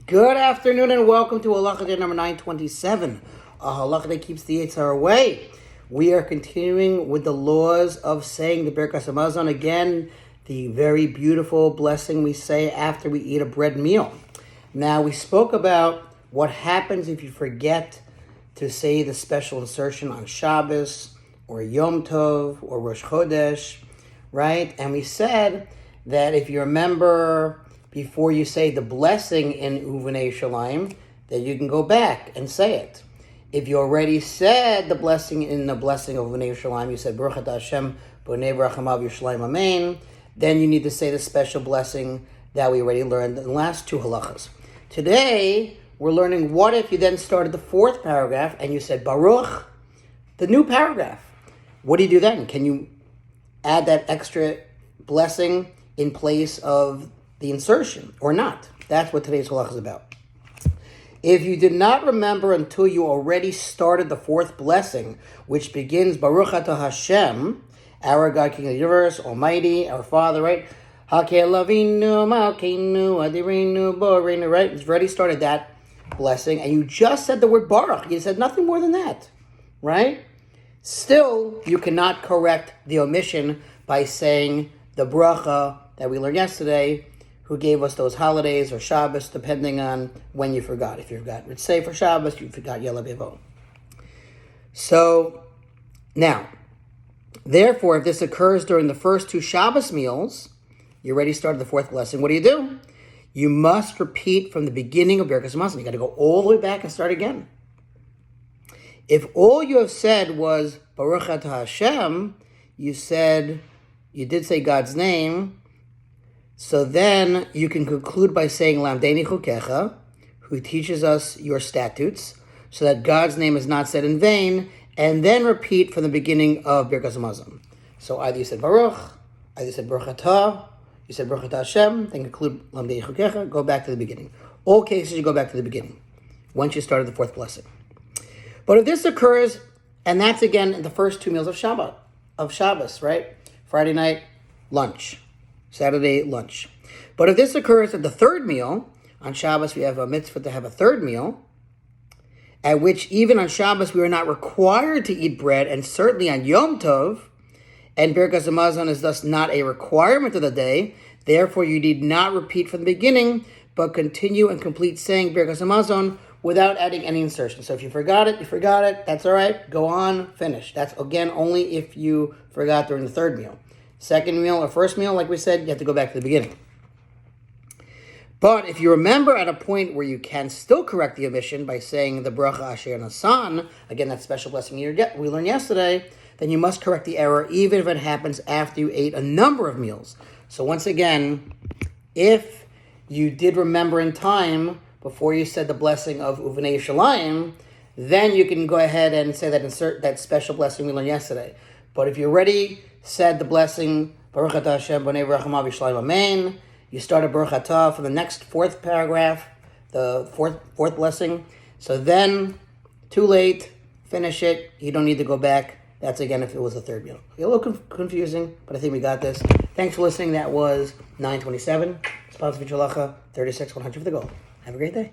Good afternoon and welcome to Halacha Day number 927. A Halacha Day keeps the Yetzer Hara away. We are continuing with the laws of saying the Birkas Hamazon. Again, the very beautiful blessing we say after we eat a bread meal. Now, we spoke about what happens if you forget to say the special insertion on Shabbos or Yom Tov or Rosh Chodesh, right? And we said that if you remember before you say the blessing in Uvenei Shalayim, that you can go back and say it. If you already said the blessing in the blessing of Uvenei Shalayim, you said Baruch Atah Hashem Bonei Barachamav Yerushalayim Amen, then you need to say the special blessing that we already learned in the last two halachas. Today, we're learning what if you then started the fourth paragraph and you said Baruch, the new paragraph. What do you do then? Can you add that extra blessing in place of the insertion or not? That's what today's halakha is about. If you did not remember until you already started the fourth blessing, which begins Baruch Atah Hashem, our God, King of the universe, Almighty, our Father, right? Hakelavinu, Malkeinu, Adirenu, Borenu, right? You've already started that blessing, and you just said the word Baruch. You said nothing more than that, right? Still, you cannot correct the omission by saying the bracha that we learned yesterday, who gave us those holidays or Shabbos, depending on when you forgot. If you forgot Ritzei for Shabbos, you forgot Yelav Yevo. So, now, therefore, if this occurs during the first two Shabbos meals, you already started the fourth blessing, what do? You must repeat from the beginning of Birkas Hamazon. You got to go all the way back and start again. If all you have said was Baruch Atah Hashem, you did say God's name, so then you can conclude by saying Lamdeni Chukecha, who teaches us your statutes, so that God's name is not said in vain, and then repeat from the beginning of Birkas Hamazon. So either you said Baruch, either you said Baruch Atah, you said Baruch Atah Hashem, then conclude Lamdeni Chukecha, go back to the beginning. All cases you go back to the beginning, once you started the fourth blessing. But if this occurs, and that's again in the first two meals of Shabbos, right? Friday night, lunch. Saturday, lunch. But if this occurs at the third meal, on Shabbos we have a mitzvah to have a third meal, at which even on Shabbos we are not required to eat bread, and certainly on Yom Tov, and Birkas Hamazon is thus not a requirement of the day, therefore you need not repeat from the beginning, but continue and complete saying Birkas Hamazon without adding any insertion. So if you forgot it, that's all right, go on, finish. That's again only if you forgot during the third meal. Second meal or first meal, like we said, you have to go back to the beginning. But if you remember at a point where you can still correct the omission by saying the bracha asher nasan, again, that special blessing we learned yesterday, then you must correct the error even if it happens after you ate a number of meals. So once again, if you did remember in time before you said the blessing of Uvenei Shalayim, then you can go ahead and say that special blessing we learned yesterday. But if you already said the blessing, Baruch Atah Hashem Bonei Barachamav Yerushalayim Amen, you started Baruch Atah for the next fourth paragraph, the fourth blessing. So then, too late, finish it. You don't need to go back. That's again if it was the third meal. A little confusing, but I think we got this. Thanks for listening. That was 927. Sponsored by Halacha 36-100 for the goal. Have a great day.